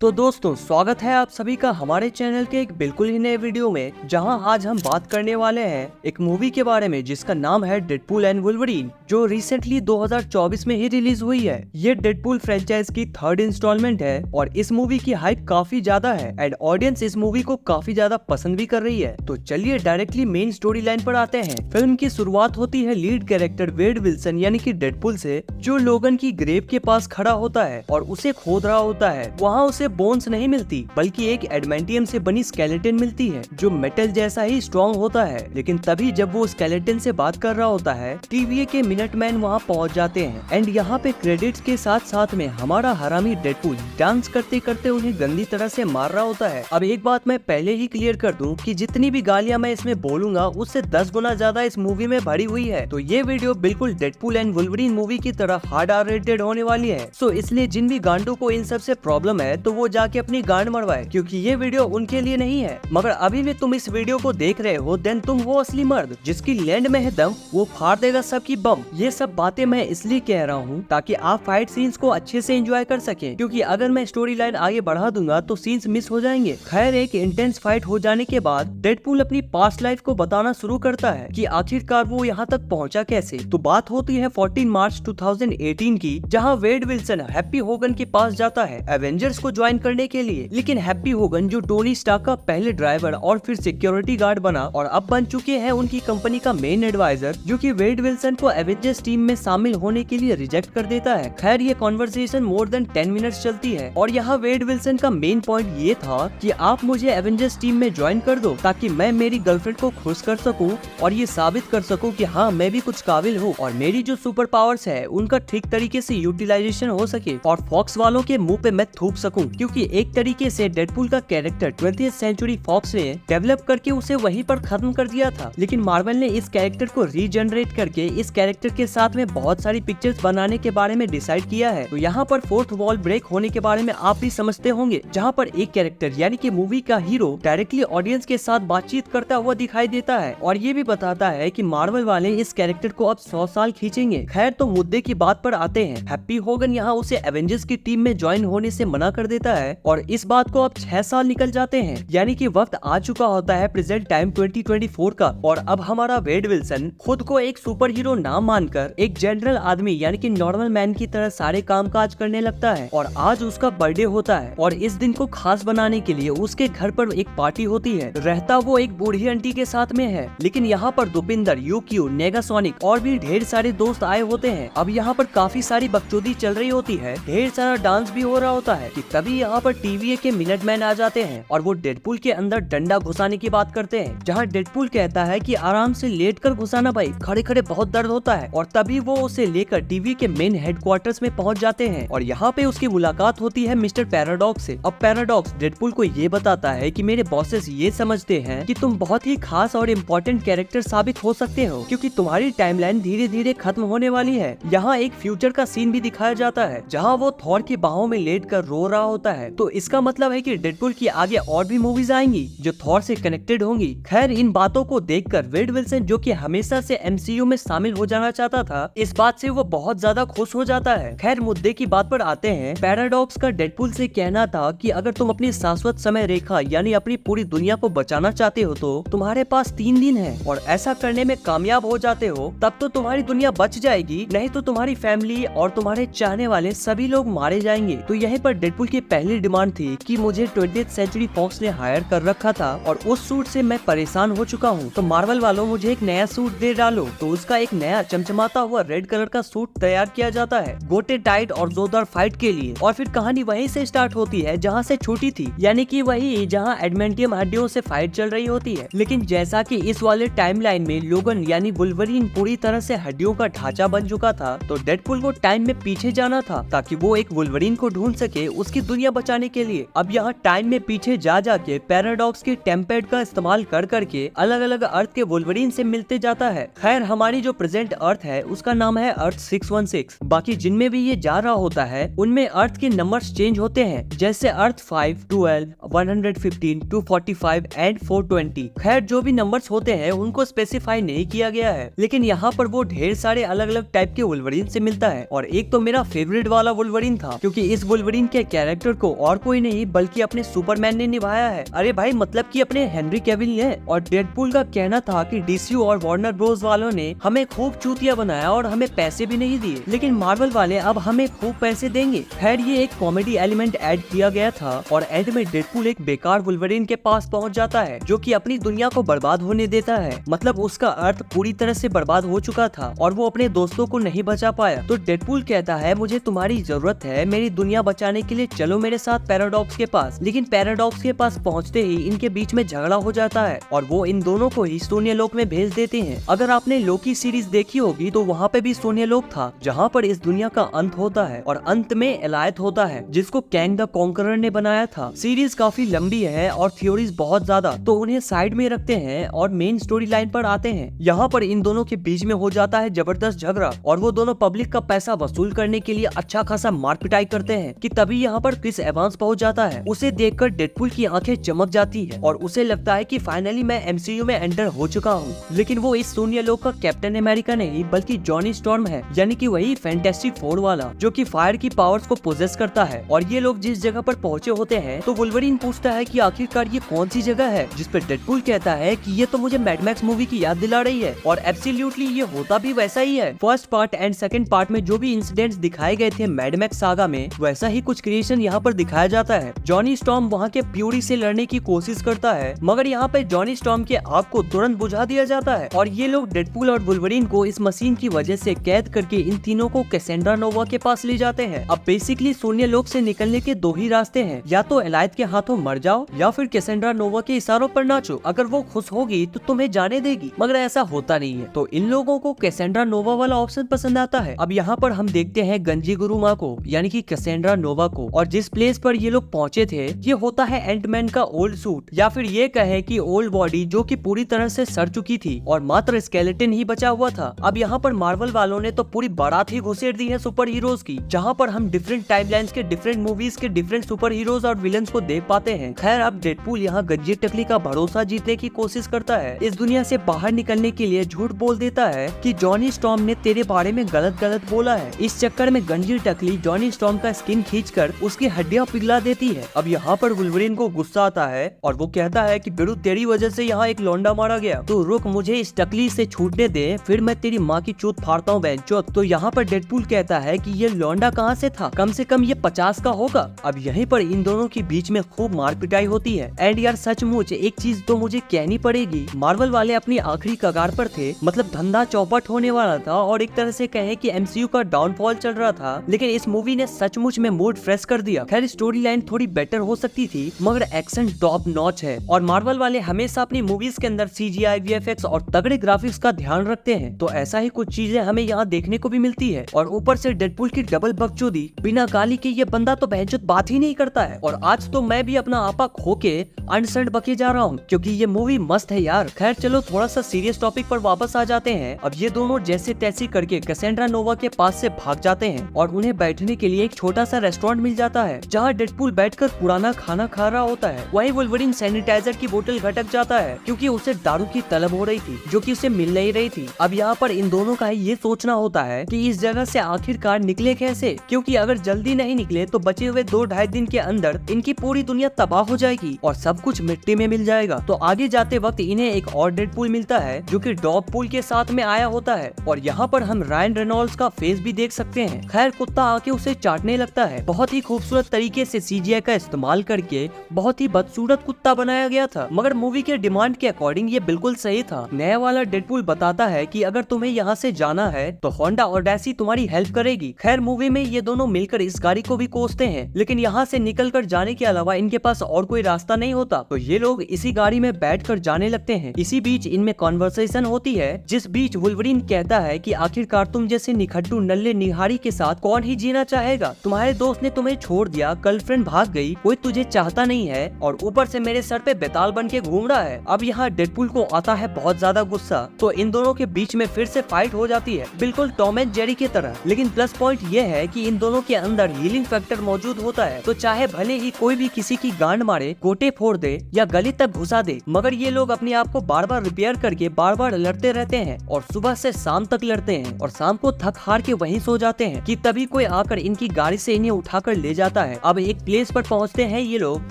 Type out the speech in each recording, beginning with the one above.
तो दोस्तों स्वागत है आप सभी का हमारे चैनल के एक बिल्कुल ही नए वीडियो में, जहां आज हम बात करने वाले हैं एक मूवी के बारे में जिसका नाम है डेडपूल एंड वुल्वरीन, जो रिसेंटली 2024 में ही रिलीज हुई है। ये डेडपूल फ्रेंचाइज की थर्ड इंस्टॉलमेंट है और इस मूवी की हाइप काफी ज्यादा है एंड ऑडियंस इस मूवी को काफी ज्यादा पसंद भी कर रही है। तो चलिए डायरेक्टली मेन स्टोरी लाइन पर आते हैं। फिल्म की शुरुआत होती है लीड कैरेक्टर वेड विल्सन यानी कि डेडपूल से, जो लोगन की ग्रेव के पास खड़ा होता है और उसे खोद रहा होता है। वहाँ उसे बोन्स नहीं मिलती बल्कि एक एडमेंटियम से बनी स्केलेटन मिलती है जो मेटल जैसा ही स्ट्रॉन्ग होता है। लेकिन तभी जब वो स्केलेटन से बात कर रहा होता है, TVA के मिनटमैन वहाँ पहुँच जाते हैं एंड यहाँ पे क्रेडिट्स के साथ साथ में हमारा हरामी डेडपूल डांस करते करते उन्हें गंदी तरह से मार रहा होता है। अब एक बात मैं पहले ही क्लियर कर दूं कि जितनी भी गालियां मैं इसमें बोलूंगा उससे 10 गुना ज्यादा इस मूवी में भरी हुई है। तो ये वीडियो बिल्कुल डेडपूल एंड वुल्वरीन मूवी की तरह हार्ड R रेटेड होने वाली है। सो इसलिए जिन भी गांडों को इन सब से प्रॉब्लम है तो वो जाके अपनी गांड मरवाए, क्योंकि ये वीडियो उनके लिए नहीं है। मगर अभी भी तुम इस वीडियो को देख रहे हो देन तुम वो असली मर्द जिसकी लैंड में है दम, वो फाड़ देगा सबकी बम। ये सब बातें मैं इसलिए कह रहा हूँ ताकि आप फाइट सीन्स को अच्छे से एंजॉय कर सकें, क्योंकि अगर मैं स्टोरी लाइन आगे बढ़ा दूंगा तो सीन्स मिस हो जाएंगे। खैर, एक इंटेंस फाइट हो जाने के बाद डेडपूल अपनी पास्ट लाइफ को बताना शुरू करता है कि आखिरकार वो यहाँ तक पहुँचा कैसे। तो बात होती है 14 मार्च 2018 की, जहाँ वेड विल्सन हैप्पी होगन के पास जाता है एवेंजर्स को ज्वाइन करने के लिए। लेकिन हैप्पी होगन, जो टोनी स्टार्क का पहले ड्राइवर और फिर सिक्योरिटी गार्ड बना और अब बन चुके हैं उनकी कंपनी का मेन एडवाइजर, जो कि वेड विल्सन को एवेंजर्स टीम में शामिल होने के लिए रिजेक्ट कर देता है। खैर, ये कॉन्वर्सेशन मोर देन 10 मिनट्स चलती है और यहाँ वेड विल्सन का मेन पॉइंट ये था कि आप मुझे एवेंजर्स टीम में ज्वाइन कर दो ताकि मैं मेरी गर्लफ्रेंड को खुश कर सकूं और ये साबित कर सकूं कि हाँ, मैं भी कुछ काबिल हूँ और मेरी जो सुपर पावर्स है उनका ठीक तरीके से यूटिलाइजेशन हो सके और फॉक्स वालों के मुंह पे मैं थूक सकूं, क्योंकि एक तरीके से डेडपूल का कैरेक्टर 20th सेंचुरी फॉक्स ने डेवलप करके उसे वहीं पर खत्म कर दिया था। लेकिन मार्वल ने इस कैरेक्टर को रीजनरेट करके इस कैरेक्टर के साथ में बहुत सारी पिक्चर्स बनाने के बारे में डिसाइड किया है। तो यहाँ पर फोर्थ वॉल ब्रेक होने के बारे में आप भी समझते होंगे, जहाँ पर एक कैरेक्टर यानी कि मूवी का हीरो डायरेक्टली ऑडियंस के साथ बातचीत करता हुआ दिखाई देता है और ये भी बताता है कि मार्वल वाले इस कैरेक्टर को अब 100 साल खींचेंगे। खैर, तो मुद्दे की बात पर आते हैं। हैप्पी होगन यहाँ उसे एवेंजर्स की टीम में ज्वाइन होने से मना कर देता है और इस बात को अब 6 साल निकल जाते हैं, यानी कि वक्त आ चुका होता है प्रेजेंट टाइम 2024 का। और अब हमारा वेड विल्सन खुद को एक सुपर हीरो ना मानकर एक जनरल आदमी यानी कि नॉर्मल मैन की तरह सारे काम काज करने लगता है। और आज उसका बर्थडे होता है और इस दिन को खास बनाने के लिए उसके घर पर एक पार्टी होती है। रहता वो एक बूढ़ी आंटी के साथ में है, लेकिन यहाँ पर दुपिंदर, यूक्यू, नेगासोनिक और भी ढेर सारे दोस्त आए होते हैं। अब यहाँ पर काफी सारी बकचोदी चल रही होती है, ढेर सारा डांस भी हो रहा होता है कि तभी यहाँ पर TVA के मिनटमैन आ जाते हैं और वो डेडपूल के अंदर डंडा घुसाने की बात करते हैं, जहाँ डेडपूल कहता है कि आराम से लेटकर घुसाना भाई, खड़े खड़े बहुत दर्द होता है। और तभी वो उसे लेकर TVA के मेन हेडक्वार्टर्स में पहुंच जाते हैं और यहाँ पे उसकी मुलाकात होती है मिस्टर पैराडॉक्स से। अब पैराडॉक्स डेडपूल को ये बताता है कि मेरे बॉसेस ये समझते हैं कि तुम बहुत ही खास और इम्पोर्टेंट कैरेक्टर साबित हो सकते हो, क्योंकि तुम्हारी टाइमलाइन धीरे धीरे खत्म होने वाली है। यहाँ एक फ्यूचर का सीन भी दिखाया जाता है जहाँ वो थॉर की बाहों में लेट कर रो रहा होता है। तो इसका मतलब है कि डेडपूल की आगे और भी मूवीज आएंगी जो थॉर से कनेक्टेड होंगी। खैर, इन बातों को देखकर वेड विल्सन, जो कि हमेशा से MCU में शामिल हो जाना चाहता था, इस बात से वो बहुत ज्यादा खुश हो जाता है। खैर, मुद्दे की बात पर आते हैं। पैराडॉक्स का डेडपूल से कहना था कि अगर तुम अपनी शाश्वत समय रेखा यानी अपनी पूरी दुनिया को बचाना चाहते हो तो तुम्हारे पास 3 दिन है और ऐसा करने में कामयाब हो जाते हो तब तो तुम्हारी दुनिया बच जाएगी, नहीं तो तुम्हारी फैमिली और तुम्हारे चाहने वाले सभी लोग मारे जाएंगे। तो यहीं पर डेडपूल की पहली डिमांड थी कि मुझे 20th सेंचुरी फॉक्स ने हायर कर रखा था और उस सूट से मैं परेशान हो चुका हूँ, तो मार्वल वालों मुझे एक नया सूट दे डालो। तो उसका एक नया चमचमाता हुआ रेड कलर का सूट तैयार किया जाता है गोटे टाइट और जोरदार फाइट के लिए। और फिर कहानी वहीं से स्टार्ट होती है जहाँ से छूटी थी, यानी कि वही जहाँ एडमेंटियम हड्डियों से फाइट चल रही होती है। लेकिन जैसा कि इस वाले टाइमलाइन में लोगन यानी वुल्वरीन पूरी तरह से हड्डियों का ढांचा बन चुका था, तो डेडपूल को टाइम में पीछे जाना था ताकि वो एक वुल्वरीन को ढूंढ सके उसकी दुनिया बचाने के लिए। अब यहाँ टाइम में पीछे जा जाके पैराडॉक्स के टेम्पेड का इस्तेमाल कर करके अलग अलग अर्थ के वुल्वरीन से मिलते जाता है। खैर, हमारी जो प्रेजेंट अर्थ है उसका नाम है अर्थ 616। बाकी जिनमें भी ये जा रहा होता है उनमें अर्थ के नंबर्स चेंज होते हैं, जैसे अर्थ 5, 12, 115, 245 एंड 420। खैर, जो भी नंबर्स होते हैं उनको स्पेसिफाई नहीं किया गया है, लेकिन यहाँ पर वो ढेर सारे अलग अलग टाइप के वुल्वरीन से मिलता है। और एक तो मेरा फेवरेट वाला वुल्वरीन था, क्योंकि इस वुल्वरीन के कैरेक्टर को और कोई नहीं बल्कि अपने सुपरमैन ने निभाया है। अरे भाई मतलब कि अपने हेनरी कैविल ने। और डेडपूल का कहना था कि डीसी और वार्नर ब्रोस वालों ने हमें खूब चूतिया बनाया और हमें पैसे भी नहीं दिए, लेकिन मार्वल वाले अब हमें खूब पैसे देंगे। खैर ये एक कॉमेडी एलिमेंट ऐड किया गया था और एंड में डेडपूल एक बेकार वुल्वरीन के पास पहुंच जाता है जो कि अपनी दुनिया को बर्बाद होने देता है। मतलब उसका अर्थ पूरी तरह से बर्बाद हो चुका था और वो अपने दोस्तों को नहीं बचा पाया। तो डेडपूल कहता है मुझे तुम्हारी जरूरत है, मेरी दुनिया बचाने के लिए चलो मेरे साथ पैराडॉक्स के पास। लेकिन पैराडॉक्स के पास पहुंचते ही इनके बीच में झगड़ा हो जाता है और वो इन दोनों को ही शून्यलोक में भेज देते हैं। अगर आपने लोकी सीरीज देखी होगी तो वहाँ पे भी शून्यलोक था जहाँ पर इस दुनिया का अंत होता है और अंत में एलायत होता है जिसको कैंग द कॉन्करर ने बनाया था। सीरीज काफी लंबी है और थ्योरीज बहुत ज्यादा, तो उन्हें साइड में रखते हैं और मेन स्टोरी लाइन पर आते हैं। यहाँ पर इन दोनों के बीच में हो जाता है जबरदस्त झगड़ा और वो दोनों पब्लिक का पैसा वसूल करने के लिए अच्छा खासा मार पिटाई करते हैं कि तभी यहाँ पर क्रिस एवांस पहुंच जाता है। उसे देखकर डेडपूल की आंखें चमक जाती है और उसे लगता है कि फाइनली मैं एमसीयू में एंटर हो चुका हूँ। लेकिन वो इस शून्यलोक का कैप्टन अमेरिका नहीं बल्कि जॉनी स्टॉर्म है, यानी कि वही फैंटास्टिक फोर वाला जो कि फायर की पावर्स को पोजेस करता है। और ये लोग जिस जगह पर पहुंचे होते हैं तो वुल्वरीन पूछता है कि आखिरकार ये कौन सी जगह है, जिस पर डेडपूल कहता है कि ये तो मुझे मैड मैक्स मूवी की याद दिला रही है और एब्सोल्युटली ये होता भी वैसा ही है। First part and second part में जो भी इंसिडेंट्स दिखाए गए थे मैड मैक्स सागा में, वैसा ही कुछ क्रिएशन यहाँ पर दिखाया जाता है। जॉनी स्टॉर्म वहाँ के प्यूरी से लड़ने की कोशिश करता है मगर यहाँ पे जॉनी स्टॉर्म के आग को तुरंत बुझा दिया जाता है और ये लोग डेडपूल और वुल्वरीन को इस मशीन की वजह से कैद करके इन तीनों को कैसेंड्रा नोवा के पास ले जाते हैं। अब बेसिकली शून्य लोक से निकलने के दो ही रास्ते हैं, या तो एलायत के हाथों मर जाओ या फिर कैसेंड्रा नोवा के इशारों पर नाचो। अगर वो खुश होगी तो तुम्हें जाने देगी, मगर ऐसा होता नहीं है। तो इन लोगों को कैसेंड्रा नोवा वाला ऑप्शन पसंद आता है। अब यहाँ पर हम देखते हैं गंजी गुरुमा को, यानी कि कैसेंड्रा नोवा को, और जिस प्लेस पर ये लोग पहुंचे थे ये होता है एंटमैन का ओल्ड सूट, या फिर ये कहे कि ओल्ड बॉडी जो कि पूरी तरह से सड़ चुकी थी और मात्र स्केलेटन ही बचा हुआ था। अब यहाँ पर मार्वल वालों ने तो पूरी बारात ही घुसेड़ दी है सुपर हीरोज की, जहाँ पर हम डिफरेंट टाइमलाइंस के डिफरेंट मूवीज के डिफरेंट सुपर हीरोज और विलन्स को देख पाते हैं। खैर अब डेडपूल यहाँ गंजी टकली का भरोसा जीतने की कोशिश करता है। इस दुनिया से बाहर निकलने के लिए झूठ बोल देता है कि जॉनी स्टॉर्म ने तेरे बारे में गलत गलत बोला है। इस चक्कर में गंजी टकली जॉनी स्टॉर्म का स्किन खींचकर उसकी हड्डियां पिघला देती है। अब यहाँ पर वुल्वरीन को गुस्सा आता है और वो कहता है कि बिरु तेरी वजह से यहाँ एक लौंडा मारा गया, तो रुक मुझे इस टकली से छूटने दे, फिर मैं तेरी माँ की चूत फाड़ता हूँ बेंचोत। तो यहाँ पर डेडपूल कहता है कि ये लौंडा कहाँ से था, कम से कम ये 50 का होगा। अब यहीं पर इन दोनों के बीच में खूब मार पिटाई होती है। एंड यार सचमुच एक चीज तो मुझे कहनी पड़ेगी, मार्वल वाले अपनी आखिरी कगार पर थे, मतलब धंधा चौपट होने वाला था और एक तरह से कहे कि एमसीयू का डाउनफॉल चल रहा था, लेकिन इस मूवी ने सचमुच में मूड फ्रेश कर दिया। खैर स्टोरी लाइन थोड़ी बेटर हो सकती थी मगर एक्शन टॉप नॉच है और मार्वल वाले हमेशा अपनी मूवीज के अंदर CGI, VFX और तगड़े ग्राफिक्स का ध्यान रखते हैं, तो ऐसा ही कुछ चीजें हमें यहाँ देखने को भी मिलती है। और ऊपर से डेडपूल की डबल बकचोदी, बिना गाली के ये बंदा तो बहनचोद बात ही नहीं करता है। और आज तो मैं भी अपना आपा खो के अनसंड बके जा रहा हूँ क्योंकि ये मूवी मस्त है यार। खैर चलो थोड़ा सा सीरियस टॉपिक पर वापस आ जाते हैं। अब ये दोनों जैसे तैसे करके कैसेंड्रा नोवा के पास से भाग जाते हैं और उन्हें बैठने के लिए एक छोटा सा रेस्टोरेंट मिल जाता है जहाँ डेडपूल बैठकर पुराना खाना खा रहा होता है। वहीं वुल्वरीन सैनिटाइजर की बोतल घटक जाता है क्योंकि उसे दारू की तलब हो रही थी जो कि उसे मिल नहीं रही थी। अब यहाँ पर इन दोनों का ये सोचना होता है कि इस जगह से आखिरकार निकले कैसे, क्योंकि अगर जल्दी नहीं निकले तो बचे हुए 2-2.5 दिन के अंदर इनकी पूरी दुनिया तबाह हो जाएगी और सब कुछ मिट्टी में मिल जाएगा। तो आगे जाते वक्त इन्हें एक और डेडपूल मिलता है जो कि डॉगपूल के साथ में आया होता है और यहाँ पर हम रायन रेनॉल्ड्स का फेस भी देख सकते हैं। खैर कुत्ता आके उसे चाटने लगता है। बहुत ही खूबसूरत तरीके से CGI का इस्तेमाल करके बहुत ही बदसूरत कुत्ता बनाया गया था, मगर मूवी के डिमांड के अकॉर्डिंग ये बिल्कुल सही था। नया वाला डेडपूल बताता है कि अगर तुम्हें यहाँ से जाना है तो होंडा ऑडेसी तुम्हारी हेल्प करेगी। खैर मूवी में ये दोनों मिलकर इस गाड़ी को भी कोसते हैं, लेकिन यहाँ से निकलकर जाने के अलावा इनके पास और कोई रास्ता नहीं होता, तो ये लोग इसी गाड़ी में बैठकर जाने लगते हैं। इसी बीच इनमें कॉन्वर्सेशन होती है, जिस बीच वुल्वरीन कहता है कि आखिरकार तुम जैसे निखट्टू नल्ले निहारी के साथ कौन ही जीना चाहेगा, तुम्हारे दोस्त ने तुम्हें छोड़ दिया, गर्लफ्रेंड भाग गई, कोई तुझे चाहता नहीं है और ऊपर से मेरे सर पे बेताल बन के घूम रहा है। अब यहाँ डेडपूल को आता है बहुत ज्यादा गुस्सा, तो इन दोनों के बीच में फिर से फाइट हो जाती है, बिल्कुल टॉम एंड जेरी की तरह। लेकिन प्लस पॉइंट ये है कि इन दोनों के अंदर हीलिंग फैक्टर मौजूद होता है, तो चाहे भले ही कोई भी किसी की गांड मारे, गोटे फोड़ दे या गली तक घुसा दे, मगर ये लोग अपने आप को बार बार रिपेयर करके बार बार लड़ते रहते हैं और सुबह से शाम तक लड़ते हैं और शाम को थक हार के वहीं सो जाते हैं कि तभी कोई आकर इनकी गाड़ी से इन्हें उठाकर ले जाता जाता है। अब एक प्लेस पर पहुंचते हैं ये लोग,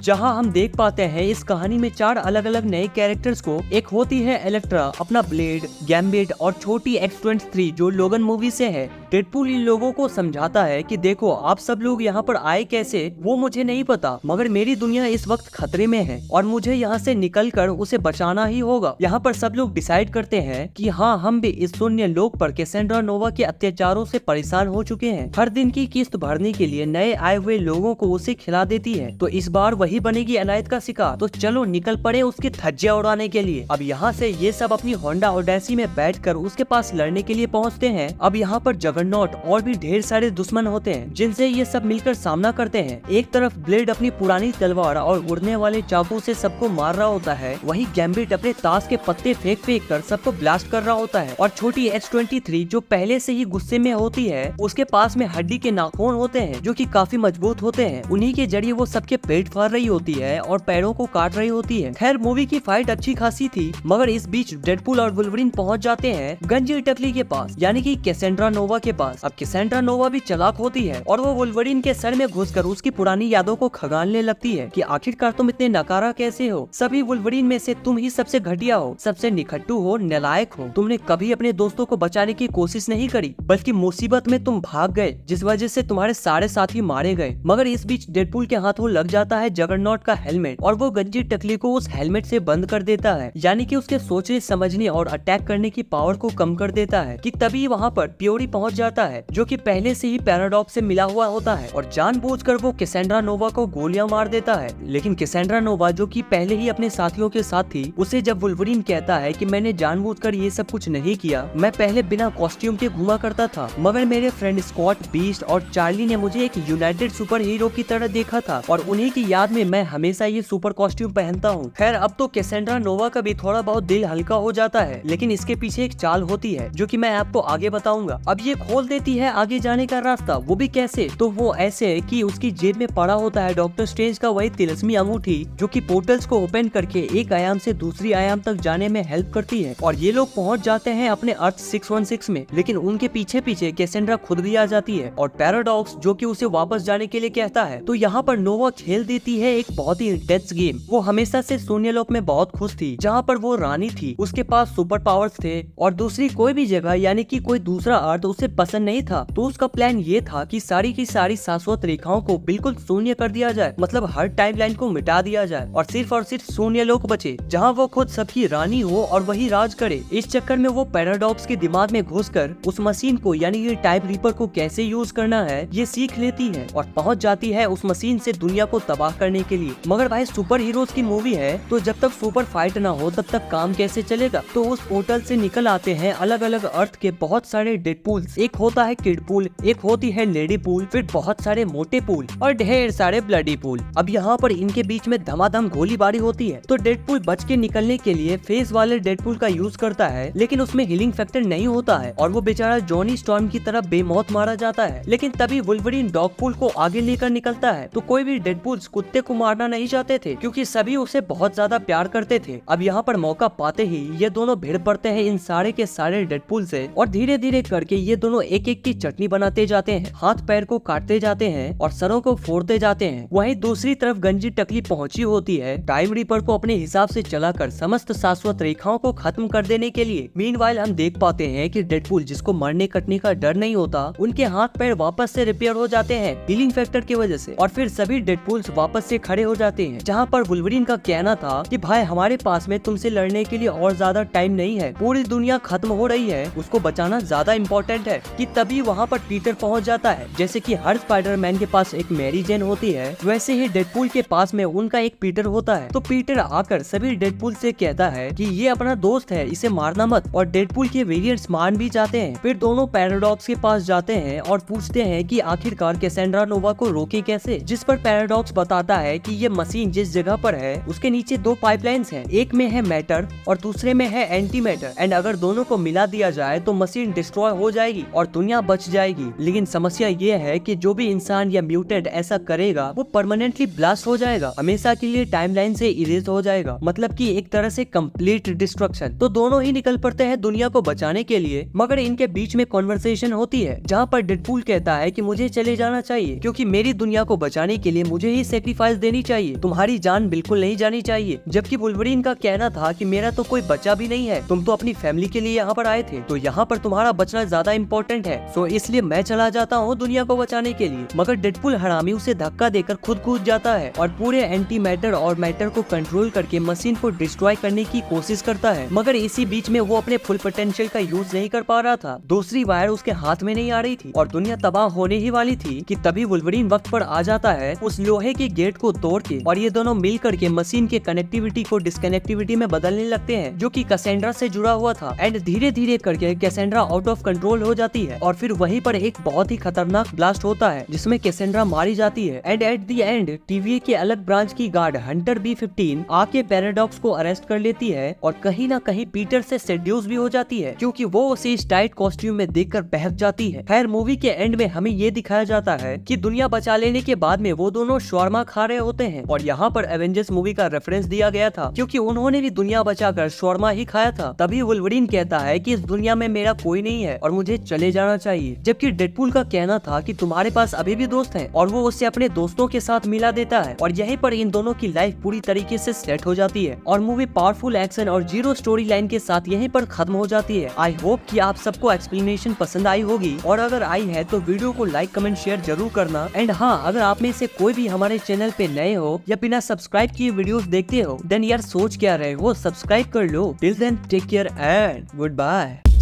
जहां हम देख पाते हैं इस कहानी में 4 अलग अलग नए कैरेक्टर्स को। एक होती है इलेक्ट्रा, अपना ब्लेड, गैम्बिट और छोटी X-23 जो लोगन मूवी से है। डेडपूल इन लोगों को समझाता है कि देखो आप सब लोग यहाँ पर आए कैसे वो मुझे नहीं पता, मगर मेरी दुनिया इस वक्त खतरे में है और मुझे यहाँ से निकलकर उसे बचाना ही होगा। यहाँ पर सब लोग डिसाइड करते हैं कि हाँ, हम भी इस शून्य लोक पर कैसेंड्रा नोवा के अत्याचारों से परेशान हो चुके हैं। हर दिन की किस्त भरने के लिए नए आए हुए लोगों को उसे खिला देती है, तो इस बार वही बनेगी अनायत का शिकार। तो चलो निकल पड़े उसकी धज्जियां उड़ाने के लिए। अब यहाँ से ये सब अपनी होंडा ओडेसी में बैठकर उसके पास लड़ने के लिए पहुँचते हैं। अब यहाँ पर जगरनॉट और भी ढेर सारे दुश्मन होते हैं जिनसे ये सब मिलकर सामना करते हैं। एक तरफ ब्लेड अपनी पुरानी तलवार और उड़ने वाले चाकू से सबको मार रहा होता है, वहीं गैम्बिट अपने ताश के पत्ते फेंक फेंक कर सबको ब्लास्ट कर रहा होता है। और छोटी X-23 जो पहले से ही गुस्से में होती है, उसके पास में हड्डी के नाखून होते हैं जो कि काफी मजबूत होते हैं। उन्हीं के जरिए वो सबके पेट फाड़ रही होती है और पैरों को काट रही होती है। खैर मूवी की फाइट अच्छी खासी थी, मगर इस बीच डेडपूल और वुल्वरीन पहुंच जाते हैं गंजी टकली के पास, यानी कि कैसेंड्रा नोवा के पास। अब कैसेंड्रा नोवा भी चालाक होती है और वो वुल्वरीन के सर में घुसकर उसकी पुरानी यादों को खगालने लगती है कि आखिरकार तुम इतने नकारा कैसे हो, सभी वुल्वरीन में से तुम ही सबसे घटिया हो, सबसे निखट्टू हो, नालायक हो। तुमने कभी अपने दोस्तों को बचाने की कोशिश नहीं करी, बल्कि मुसीबत में तुम भाग गए, जिस वजह से तुम्हारे सारे साथी मारे गए। मगर इस बीच डेडपूल के हाथों लग जाता है जगरनॉट का हेलमेट और वो गंजी टकली को उस हेलमेट से बंद कर देता है, यानी कि उसके सोचने समझने और अटैक करने की पावर को कम कर देता है। कि तभी वहाँ पर प्योरी पहुँच जाता है जो कि पहले से ही पैराडॉक्स से मिला हुआ होता है और जानबूझकर वो कैसेंड्रा नोवा को गोलियां मार देता है। लेकिन कैसेंड्रा नोवा जो कि पहले ही अपने साथियों के साथ थी, उसे जब वुल्वरीन कहता है कि मैंने जानबूझकर ये सब कुछ नहीं किया, मैं पहले बिना कॉस्ट्यूम के घुमा करता था, मगर मेरे फ्रेंड स्कॉट, बीस्ट और चार्ली ने मुझे एक यूनाइटेड सुपर हीरो की तरह देखा था और उन्हीं की याद में मैं हमेशा ये सुपर कॉस्ट्यूम पहनता हूँ। खैर अब तो कैसेंड्रा नोवा का भी थोड़ा बहुत दिल हल्का हो जाता है, लेकिन इसके पीछे एक चाल होती है जो कि मैं आपको आगे बताऊंगा। अब ये खोल देती है आगे जाने का रास्ता, वो भी कैसे? तो वो ऐसे कि उसकी जेब में पड़ा होता है डॉक्टर स्ट्रेंज का वही तिलस्मी अंगूठी जो कि पोर्टल्स को ओपन करके एक आयाम से दूसरी आयाम तक जाने में हेल्प करती है। और ये लोग पहुंच जाते हैं अपने अर्थ 616 में, लेकिन उनके पीछे पीछे कैसेंड्रा खुद भी आ जाती है और पैराडॉक्स जो कि उसे वापस जाने के लिए कहता है। तो यहाँ पर नोवा खेल देती है एक बहुत ही इंटेंस गेम। वो हमेशा से शून्यलोक में बहुत खुश थी, जहाँ पर वो रानी थी, उसके पास सुपर पावर्स थे और दूसरी कोई भी जगह यानी कि कोई दूसरा अर्थ उसे पसंद नहीं था। तो उसका प्लान ये था कि सारी की सारी शाश्वत रेखाओं को बिल्कुल शून्य कर दिया जाए, मतलब हर टाइमलाइन को मिटा दिया जाए और सिर्फ शून्य लोक बचे जहाँ वो खुद सबकी रानी हो और वही राज करे। इस चक्कर में वो पैराडॉक्स के दिमाग में घुसकर उस मशीन को यानी कि टाइम रीपर को कैसे यूज करना है ये सीख लेती है और पहुंच जाती है उस मशीन से दुनिया को तबाह करने के लिए। मगर भाई सुपर हीरोज की मूवी है, तो जब तक सुपर फाइट ना हो तब तक काम कैसे चलेगा? तो उस पोर्टल से निकल आते हैं अलग अलग अर्थ के बहुत सारे डेडपूल्स। एक होता है किडपूल, एक होती है लेडी पूल, फिर बहुत सारे मोटे पूल और ढेर सारे ब्लडी पूल। अब यहाँ पर इनके बीच में धमाधम गोलीबारी होती है, तो डेडपूल बच के निकलने के लिए फेस वाले डेडपूल का यूज करता है, लेकिन उसमें हीलिंग फैक्टर नहीं होता है और वो बेचारा जॉनी स्टॉर्म की तरह बेमौत मारा जाता है। लेकिन तभी वुल्वरीन डॉगपूल को आगे लेकर निकलता है। तो कोई भी डेडपूल्स कुत्ते को मारना नहीं चाहते थे क्योंकि सभी उसे बहुत ज्यादा प्यार करते थे। अब यहाँ पर मौका पाते ही ये दोनों भिड़ पड़ते हैं इन सारे के सारे डेडपूल से और धीरे धीरे करके ये दोनों एक एक की चटनी बनाते जाते हैं, हाथ पैर को काटते जाते हैं और सरों को फोड़ते जाते हैं। वहीं दूसरी तरफ गंजी टकली पहुंची होती है टाइम रीपर को अपने हिसाब से चलाकर समस्त शाश्वत रेखाओं को खत्म कर देने के लिए। मीनवाइल हम देख पाते हैं कि डेडपूल जिसको मरने कटने का डर नहीं होता, उनके हाथ पैर वापस से रिपेयर हो जाते हैं हीलिंग फैक्टर की वजह से और फिर सभी डेडपूल्स वापस से खड़े हो जाते हैं। जहाँ पर वुल्वरीन का कहना था कि भाई हमारे पास में तुमसे लड़ने के लिए और ज्यादा टाइम नहीं है, पूरी दुनिया खत्म हो रही है, उसको बचाना ज्यादा इम्पोर्टेंट है। कि तभी वहाँ पर पीटर पहुँच जाता है। जैसे कि हर स्पाइडरमैन के पास एक मैरी जेन होती है, वैसे ही डेडपूल के पास में उनका एक पीटर होता है। तो पीटर आकर सभी डेडपूल से कहता है कि ये अपना दोस्त है, इसे मारना मत, और डेडपूल के वेरिएंट्स मान भी जाते हैं। फिर दोनों पैराडॉक्स के पास जाते हैं और पूछते हैं कि आखिरकार कैसेंड्रा नोवा को रोके कैसे, जिस पर पैराडॉक्स बताता है कि ये मशीन जिस जगह पर है उसके नीचे दो पाइपलाइंस हैं, एक में है मैटर और दूसरे में है एंटी मैटर, एंड अगर दोनों को मिला दिया जाए तो मशीन डिस्ट्रॉय हो जाएगी और दुनिया बच जाएगी। लेकिन समस्या ये है कि जो भी इंसान या म्यूटेंट ऐसा करेगा वो परमानेंटली ब्लास्ट हो जाएगा, हमेशा के लिए टाइमलाइन से इरेज हो जाएगा, मतलब कि एक तरह से कंप्लीट डिस्ट्रक्शन। तो दोनों ही निकल पड़ते हैं दुनिया को बचाने के लिए, मगर इनके बीच में कॉन्वर्सेशन होती है जहाँ पर डेडपूल कहता है कि मुझे चले जाना चाहिए क्योंकि मेरी दुनिया को बचाने के लिए मुझे ही सेक्रीफाइस देनी चाहिए, तुम्हारी जान बिल्कुल नहीं जानी चाहिए। जबकि वुल्वरीन का कहना था कि मेरा तो कोई बच्चा भी नहीं है, तुम तो अपनी फैमिली के लिए यहाँ पर आए थे, तो यहाँ पर तुम्हारा बचना ज्यादा इम्पोर्टेंट है, सो इसलिए मैं चला जाता हूँ दुनिया को बचाने के लिए। मगर डेडपुल हरामी उसे धक्का देकर खुद कूद जाता है और पूरे एंटी मैटर और मैटर को कंट्रोल करके मशीन को डिस्ट्रॉय करने की कोशिश करता है। मगर इसी बीच में वो अपने फुल पोटेंशियल का यूज नहीं कर पा रहा था, दूसरी वायर उसके हाथ में नहीं आ रही थी और दुनिया तबाह होने ही वाली थी कि तभी वुल्वरीन वक्त पर आ जाता है उस लोहे के गेट को तोड़ के, और ये दोनों मिल करके मशीन के कनेक्टिविटी को डिस्कनेक्टिविटी में बदलने लगते हैं जो कि कैसेंड्रा से जुड़ा हुआ था। एंड धीरे धीरे करके कैसेंड्रा आउट ऑफ कंट्रोल हो जाती है और फिर वहीं पर एक बहुत ही खतरनाक ब्लास्ट होता है जिसमें कैसेंड्रा मारी जाती है। And at the end TVA के अलग ब्रांच की गार्ड हंटर B-15 आके पैराडॉक्स को अरेस्ट कर लेती है और कहीं ना कहीं पीटर से सेड्यूस भी हो जाती है क्योंकि वो उसे इस टाइट कॉस्ट्यूम में देखकर बहक जाती है। खैर मूवी के एंड में हमें ये दिखाया जाता है कि दुनिया बचा लेने के बाद में वो दोनों शॉर्मा खा रहे होते हैं और यहाँ पर एवेंजर्स मूवी का रेफरेंस दिया गया था क्योंकि उन्होंने भी दुनिया बचाकर शॉर्मा ही खाया था। तभी वुल्वरीन कहता है कि इस दुनिया में मेरा कोई नहीं है और मुझे चले जाना चाहिए, जबकि डेडपूल का कहना था कि तुम्हारे पास अभी भी दोस्त हैं और वो उससे अपने दोस्तों के साथ मिला देता है और यहीं पर इन दोनों की लाइफ पूरी तरीके से सेट हो जाती है और मूवी पावरफुल एक्शन और जीरो स्टोरी लाइन के साथ यहीं पर खत्म हो जाती है। आई होप कि आप सबको एक्सप्लेनेशन पसंद आई होगी और अगर आई है तो वीडियो को लाइक कमेंट शेयर जरूर करना। एंड हाँ, अगर आप में से कोई भी हमारे चैनल पे नए हो या बिना सब्सक्राइब किए वीडियोस देखते हो देन यार सोच क्या रहे हो, सब्सक्राइब कर लो। Till then take care and good bye.